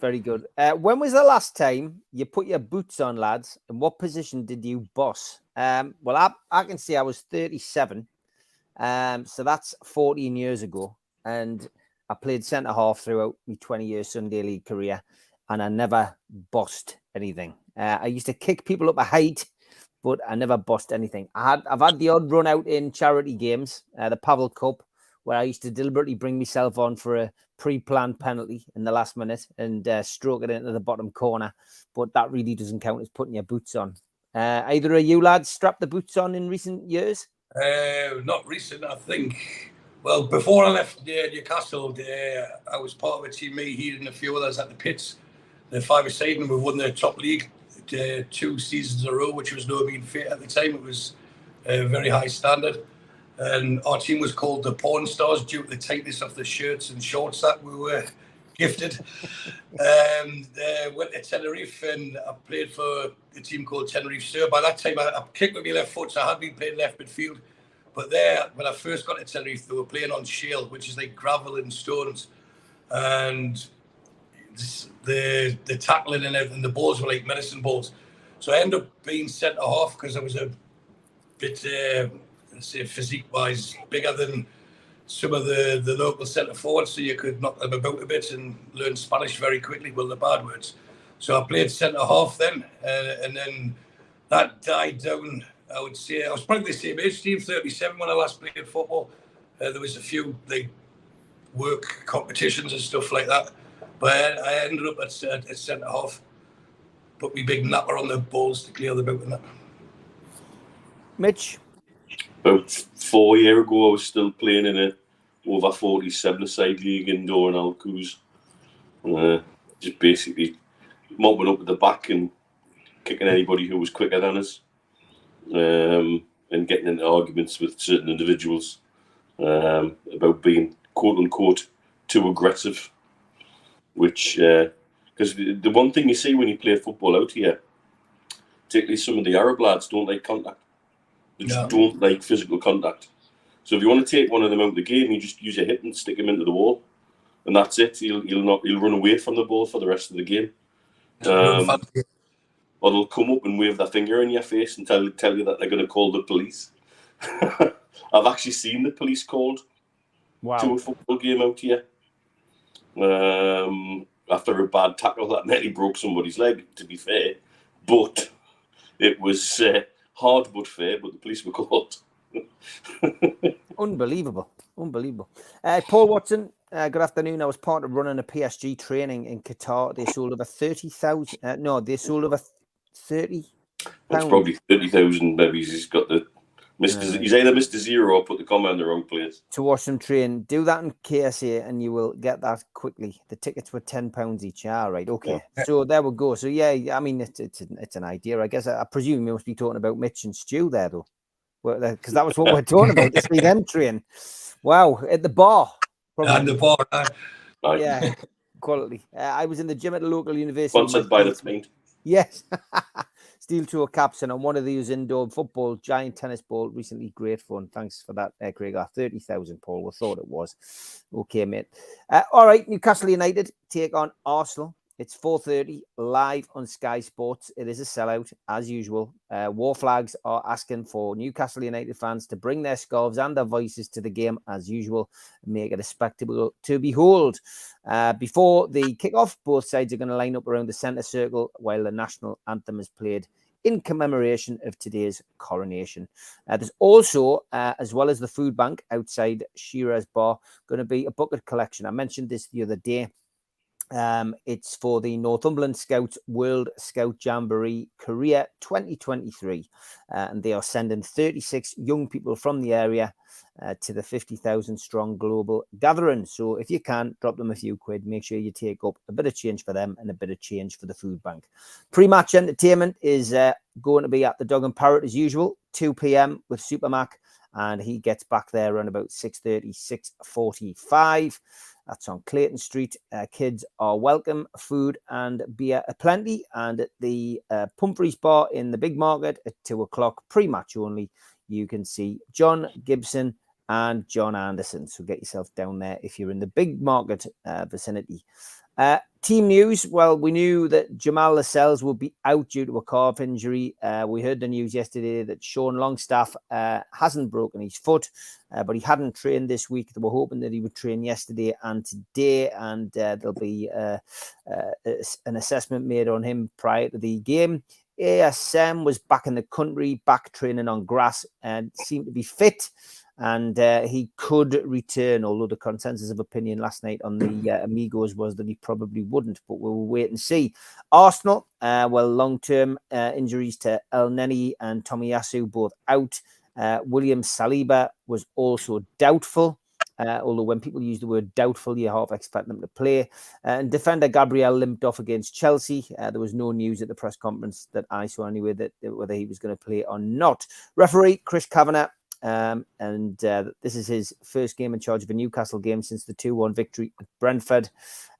Very good. When was the last time you put your boots on, lads? And what position did you boss? Well, I can say I was 37. So that's 14 years ago. And I played centre half throughout my 20-year Sunday League career. And I never bossed anything. I used to kick people up a height, but I never bossed anything. I've had the odd run out in charity games, the Pavel Cup, where I used to deliberately bring myself on for a pre-planned penalty in the last minute and stroke it into the bottom corner. But that really doesn't count as putting your boots on. Either of you lads strapped the boots on in recent years? Not recent, I think. Well, before I left Newcastle, I was part of a team, me, he, and a few others at the Pits. The 5-a-side, and we won the top league 2 seasons in a row, which was no mean feat at the time. It was a very high standard. And our team was called the Porn Stars due to the tightness of the shirts and shorts that we were gifted. Went to Tenerife, and I played for a team called Tenerife Sur. By that time, I kicked with my left foot, so I had been playing left midfield. But there, when I first got to Tenerife, they were playing on shale, which is like gravel and stones. And the tackling and everything, the balls were like medicine balls. So I ended up being centre half because I was a bit, let's say, physique-wise, bigger than some of the local centre forwards, so you could knock them about a bit and learn Spanish very quickly, well, the bad words. So I played centre half then, and then that died down. I would say I was probably the same age, Steve, 37 when I last played football. There was a few like work competitions and stuff like that, but I ended up at centre half. Put me big napper on the balls to clear them out and that. Mitch? About 4 years ago, I was still playing in a over 47-a-side league indoor in Alcuz. Just basically mopping up at the back and kicking anybody who was quicker than us, and getting into arguments with certain individuals about being quote-unquote too aggressive, which, because the one thing you see when you play football out here, particularly some of the Arab lads, don't like contact. They just don't like physical contact. So if you want to take one of them out of the game, you just use your hip and stick him into the wall, and that's it. He'll run away from the ball for the rest of the game. Or they'll come up and wave their finger in your face and tell you that they're going to call the police. I've actually seen the police called to a football game out here after a bad tackle that nearly broke somebody's leg, to be fair. But it was hard but fair, but the police were called. Unbelievable. Paul Watson, good afternoon. I was part of running a PSG training in Qatar. They sold over 30,000. They sold over 30. It's probably 30,000. Maybe he's got the Mr. He's either Mr. Zero or put the comma in the wrong place. To watch them train, do that in KSA, and you will get that quickly. The tickets were £10 each. Right, okay. Yeah. So there we go. So yeah, I mean, it's an idea. I guess I presume you must be talking about Mitch and Stu there, though, because that was what we're talking about. To see them train. Wow, at the bar. At the bar. Yeah, quality. I was in the gym at the local university. Sponsored by the paint. Yes. Steel toe caps, and on one of these indoor football giant tennis ball recently. Great fun. Thanks for that, Craig. 30,000, Paul. We thought it was. Okay, mate. All right, Newcastle United take on Arsenal. It's 4:30 live on Sky Sports. It is a sellout as usual. War Flags are asking for Newcastle United fans to bring their scarves and their voices to the game as usual and make it a spectacle to behold. Before the kickoff, both sides are going to line up around the centre circle while the national anthem is played in commemoration of today's coronation. There's also, as well as the food bank outside Shearer's Bar, going to be a bucket collection. I mentioned this the other day. It's for the Northumberland Scouts World Scout Jamboree Korea 2023, and they are sending 36 young people from the area to the 50,000 strong global gathering. So if you can, drop them a few quid. Make sure you take up a bit of change for them and a bit of change for the food bank. Pre-match entertainment is going to be at the Dog and Parrot as usual, 2 p.m. with Supermac, and he gets back there around about 6:30, 6:45. That's on Clayton Street. Kids are welcome. Food and beer aplenty. And at the Pumphrey's Bar in the Big Market at 2 o'clock, pre-match only, you can see John Gibson and John Anderson. So get yourself down there if you're in the Big Market vicinity. Team news. Well, we knew that Jamal Lascelles would be out due to a calf injury. We heard the news yesterday that Sean Longstaff hasn't broken his foot, but he hadn't trained this week. They were hoping that he would train yesterday and today, and there'll be an assessment made on him prior to the game. ASM was back in the country, back training on grass, and seemed to be fit. And he could return, although the consensus of opinion last night on the Amigos was that he probably wouldn't, but we'll wait and see. Arsenal, long-term injuries to El Neni and Tomiyasu both out. William Saliba was also doubtful. Although when people use the word doubtful, you half expect them to play. And defender Gabriel limped off against Chelsea. There was no news at the press conference that I saw anyway that whether he was going to play or not. Referee Chris Kavanagh, this is his first game in charge of a Newcastle game since the 2-1 victory at Brentford.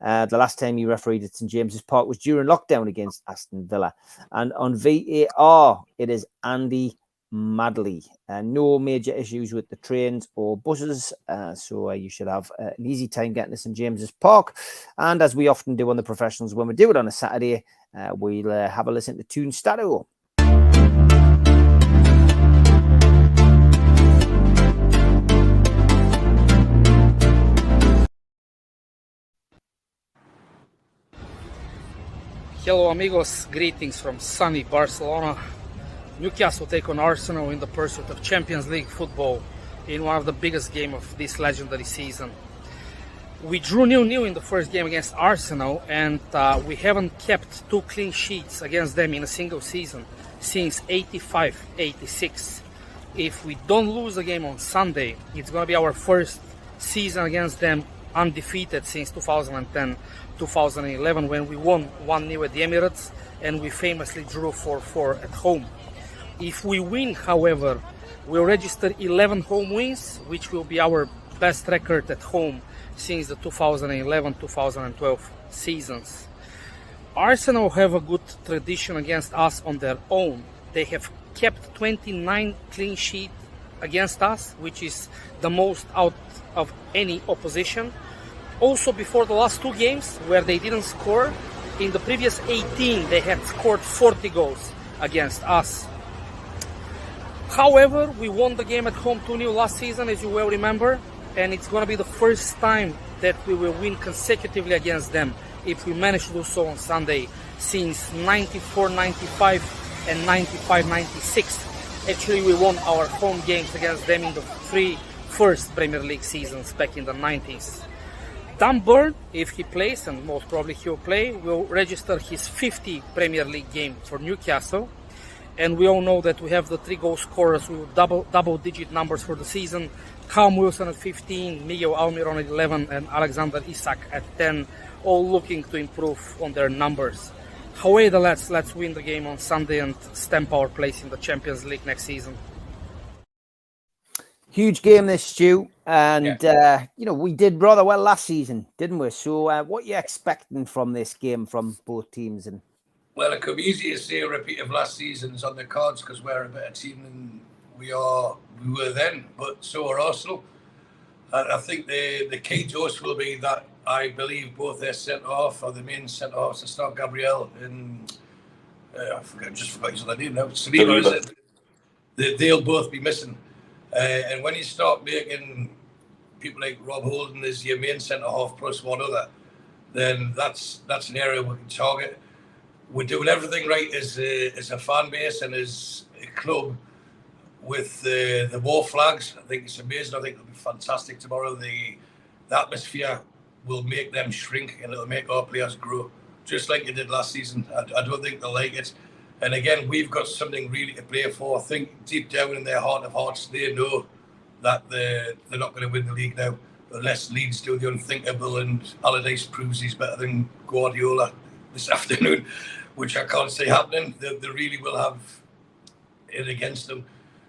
The last time he refereed at St James's Park was during lockdown against Aston Villa. And on VAR, it is Andy Madley. No major issues with the trains or buses, so you should have an easy time getting to St James's Park. And as we often do on the professionals, when we do it on a Saturday, we'll have a listen to Toon Stato. Hello amigos, greetings from sunny Barcelona. Newcastle take on Arsenal in the pursuit of Champions League football in one of the biggest games of this legendary season. We drew 0-0 in the first game against Arsenal, and we haven't kept 2 clean sheets against them in a single season since 85-86. If we don't lose the game on Sunday, it's going to be our first season against them undefeated since 2010-2011 when we won 1-0 at the Emirates and we famously drew 4-4 at home. If we win, however, we'll register 11 home wins, which will be our best record at home since the 2011-2012 seasons. Arsenal have a good tradition against us on their own. They have kept 29 clean sheets against us, which is the most out of any opposition. Also, before the last 2 games where they didn't score, in the previous 18 they had scored 40 goals against us. However, we won the game at home 2-0 last season, as you well remember, and it's going to be the first time that we will win consecutively against them if we manage to do so on Sunday since 94-95 and 95-96. Actually, we won our home games against them in the 3 first Premier League seasons back in the 90s. Dan Burn, if he plays, and most probably he'll play, will register his 50th Premier League game for Newcastle. And we all know that we have the 3 goal scorers with double-digit numbers for the season. Callum Wilson at 15, Miguel Almiron at 11, and Alexander Isak at 10, all looking to improve on their numbers. However, let's win the game on Sunday and stamp our place in the Champions League next season. Huge game this, Stu. And, we did rather well last season, didn't we? So what are you expecting from this game from both teams? And well, it could be easy to say a repeat of last season's on the cards because we're a better team than we were then, but so are Arsenal. And I think the key to us will be that I believe both their centre-half or the main centre-halves, it's not Gabriel and I just forgot his other name now. Saliba, is it? They'll both be missing. And when you start making people like Rob Holding as your main centre-half plus one other, then that's an area we can target. We're doing everything right as a fan base and as a club with the war flags. I think it's amazing. I think it'll be fantastic tomorrow. The atmosphere will make them shrink and it'll make our players grow, just like it did last season. I don't think they'll like it. And again, we've got something really to play for. I think deep down in their heart of hearts, they know that they're not going to win the league now unless Leeds do the unthinkable and Allardyce proves he's better than Guardiola this afternoon, which I can't see happening. They really will have it against them.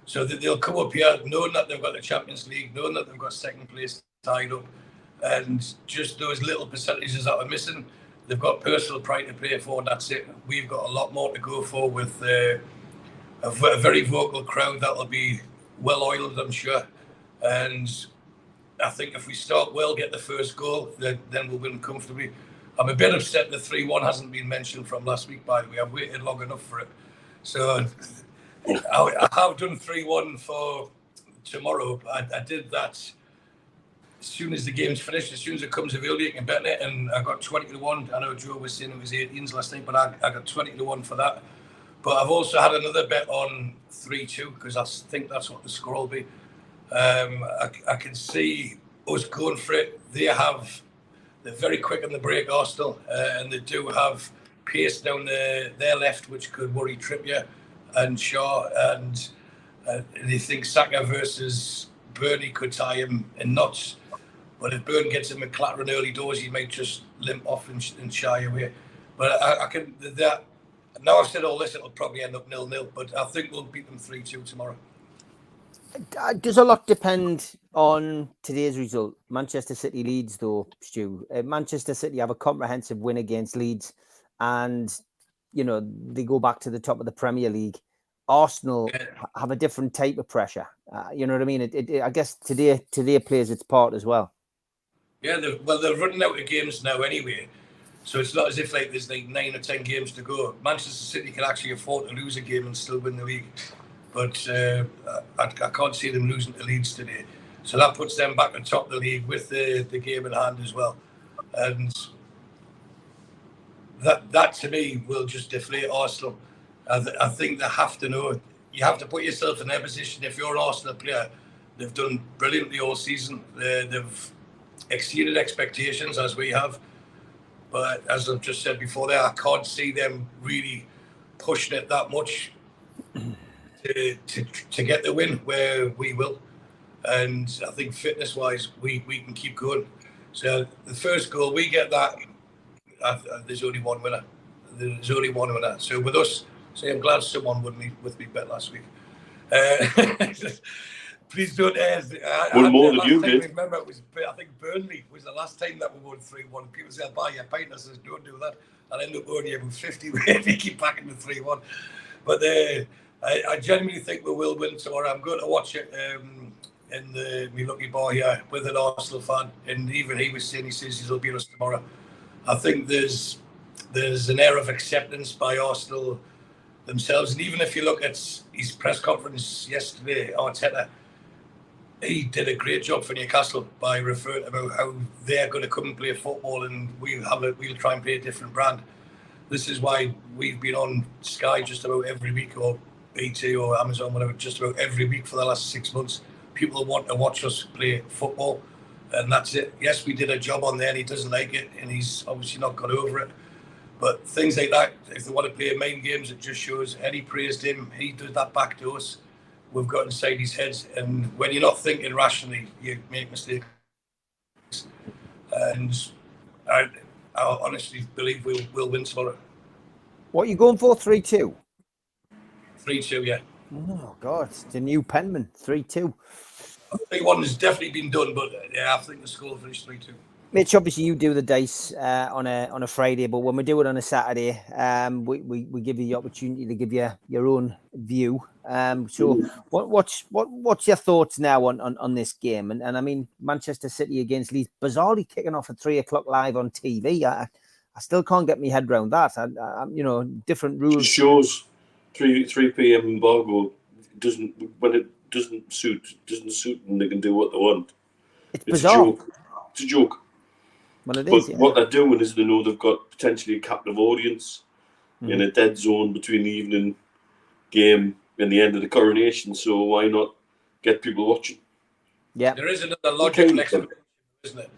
So they'll come up here knowing that they've got the Champions League, knowing that they've got second place tied up, and just those little percentages that are missing, they've got personal pride to play for, and that's it. We've got a lot more to go for with a very vocal crowd that'll be well-oiled, I'm sure. And I think if we start well, get the first goal, then we'll win comfortably. I'm a bit upset the 3-1 hasn't been mentioned from last week, by the way. I've waited long enough for it. So I have done 3-1 for tomorrow. I did that as soon as the game's finished, as soon as it comes available, you can bet it. And I got 20-1. I know Joe was saying it was 18s last night, but I got 20-1 for that. But I've also had another bet on 3-2 because I think that's what the score will be. I can see us going for it. They're very quick on the break, Arsenal, and they do have pace down their left, which could worry Trippier and Shaw. And They think Saka versus Burnley could tie him in knots. But if Burn gets him a clattering early doors, he might just limp off and shy away. But I can that. Now I've said all this, it'll probably end up 0-0. But I think we'll beat them 3-2 tomorrow. Does a lot depend on today's result? Manchester City Leeds, though, Stu. Manchester City have a comprehensive win against Leeds, and they go back to the top of the Premier League. Arsenal have a different type of pressure. You know what I mean? I guess today plays its part as well. Yeah, they're running out of games now anyway, so it's not as if there's 9 or 10 games to go. Manchester City can actually afford to lose a game and still win the league, but I can't see them losing to Leeds today. So that puts them back on top of the league with the game in hand as well, and that to me will just deflate Arsenal. I think they have to know. You have to put yourself in their position. If you're an Arsenal player, they've done brilliantly all season. They've exceeded expectations as we have. But as I've just said before there, I can't see them really pushing it that much to get the win where we will. And I think fitness-wise, we can keep going. So the first goal, we get that. There's only one winner. There's only one winner. So with us, I'm glad someone with me bet last week. Please don't. One more than you did. Remember, I think Burnley was the last time that we won 3-1. People say, "I'll buy you a pint." I says, "Don't do that." I'll end up owing you about 50 if you keep backing the 3-1. But I genuinely think we will win tomorrow. I'm going to watch it in my lucky bar here with an Arsenal fan, and even he was saying, he says he'll beat us tomorrow. I think there's an air of acceptance by Arsenal themselves, and even if you look at his press conference yesterday, Arteta, he did a great job for Newcastle by referring about how they're going to come and play football, and we'll try and play a different brand. This is why we've been on Sky just about every week, or BT or Amazon, whatever, just about every week for the last 6 months. People want to watch us play football, and that's it. Yes, we did a job on there, and he doesn't like it, and he's obviously not got over it. But things like that, if they want to play main games, it just shows Eddie praised him. He did that back to us. We've got inside his heads. And when you're not thinking rationally, you make mistakes. And I honestly believe we'll win tomorrow. What are you going for? 3-2? 3-2, yeah. Oh, God. It's the new Penman. 3-2. 3-1 has definitely been done, but yeah, I think the score will finish 3-2. Mitch, obviously you do the dice on a Friday, but when we do it on a Saturday, we give you the opportunity to give you your own view. So what's your thoughts now on this game? And I mean, Manchester City against Leeds, bizarrely kicking off at 3:00 live on TV. I still can't get my head around that. Different rules. It shows 3 p.m. embargo doesn't suit, and they can do what they want. It's bizarre. It's a joke. Well, What they're doing is they know they've got potentially a captive audience in a dead zone between the evening game and the end of the coronation. So why not get people watching? Yeah, there is another logical explanation, isn't it?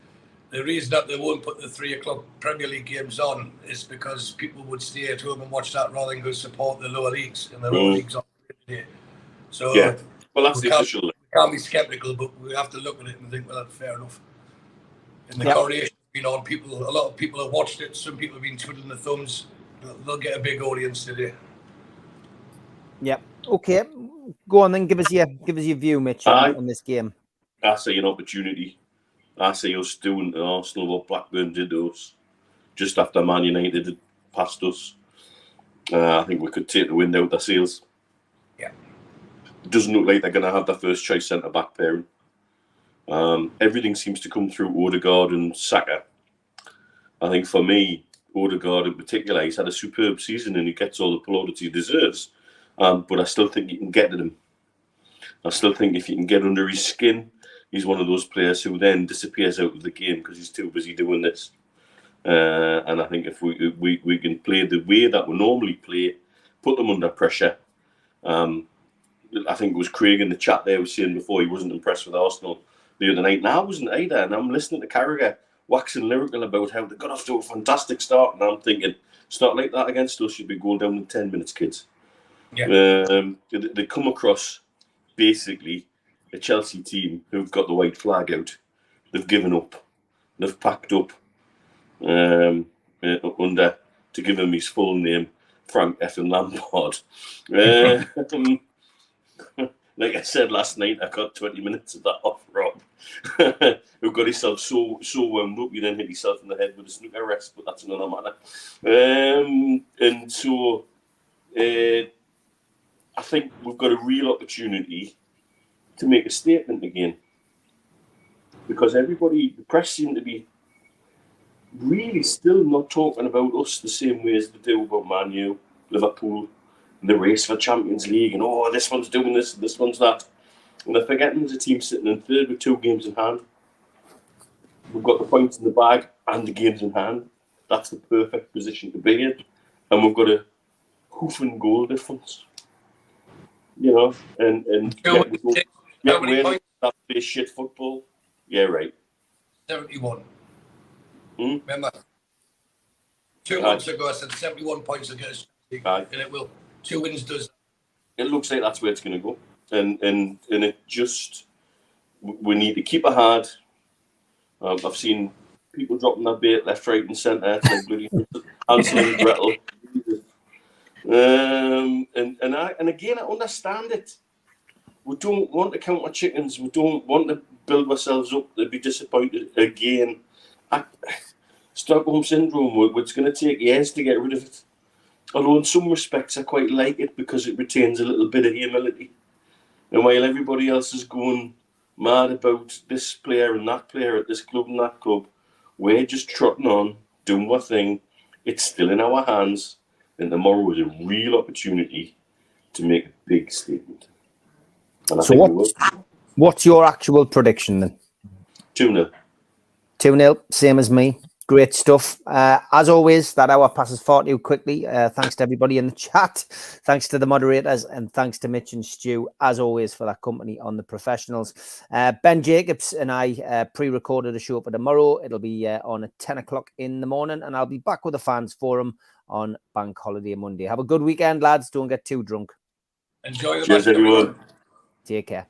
The reason that they won't put the 3:00 Premier League games on is because people would stay at home and watch that rather than go support the lower leagues, and the lower leagues on today. So yeah, well, that's the official. We can't be sceptical, but we have to look at it and think, well, that's fair enough. And the coronation been on, a lot of people have watched it. Some people have been twiddling their thumbs. They'll get a big audience today. Yep. Okay. Go on then. Give us your view, Mitch, on this game. I say an opportunity. I say us doing to Arsenal what Blackburn did to us just after Man United had passed us. I think we could take the wind out of their sails. Yeah. It doesn't look like they're going to have their first choice centre back pairing. Everything seems to come through Odegaard and Saka. I think for me, Odegaard in particular, he's had a superb season and he gets all the plaudits he deserves. But I still think you can get at him. I still think if you can get under his skin, he's one of those players who then disappears out of the game because he's too busy doing this. And I think if we can play the way that we normally play, put them under pressure. I think it was Craig in the chat there was saying before he wasn't impressed with Arsenal the other night. Now I wasn't either, and I'm listening to Carragher waxing lyrical about how they got off to a fantastic start, and I'm thinking, it's not like that against us. You'd be going down in 10 minutes, kids. Yeah. They come across basically a Chelsea team who've got the white flag out. They've given up. They've packed up under, to give him his full name, Frank Effin Lampard. Like I said last night, I got 20 minutes of that off Rob, who got himself so wound up, you then hit himself in the head with a snooker rest, but that's another matter. And so I think we've got a real opportunity to make a statement again, because everybody, the press seem to be really still not talking about us the same way as they do about Man U, Liverpool, the race for Champions League, and this one's doing this, this one's that. And they're forgetting there's a team sitting in third with 2 games in hand. We've got the points in the bag and the games in hand. That's the perfect position to be in. And we've got a hoof and goal difference. You know, and How many points? That play shit football. Yeah, right. 71. Remember? 2 months ago, I said 71 points against League, and it will. 2 wins does. It looks like that's where it's going to go, and it just, we need to keep it hard. I've seen people dropping their bait left, right, and centre. It's like bloody Hansel and Gretel. And again, I understand it. We don't want to count our chickens. We don't want to build ourselves up to be disappointed again. Stockholm Syndrome, it's going to take years to get rid of it. Although in some respects I quite like it because it retains a little bit of humility. And while everybody else is going mad about this player and that player at this club and that club, we're just trotting on, doing our thing. It's still in our hands. And tomorrow is a real opportunity to make a big statement. And so what's your actual prediction then? 2-0. 2-0, same as me. Great stuff. As always, that hour passes far too quickly. Thanks to everybody in the chat. Thanks to the moderators, and thanks to Mitch and Stu, as always, for that company on the professionals. Ben Jacobs and I pre-recorded a show for tomorrow. It'll be on at 10 o'clock in the morning, and I'll be back with the fans forum on Bank Holiday Monday. Have a good weekend, lads. Don't get too drunk. Enjoy the Cheers, match, everyone. Take care.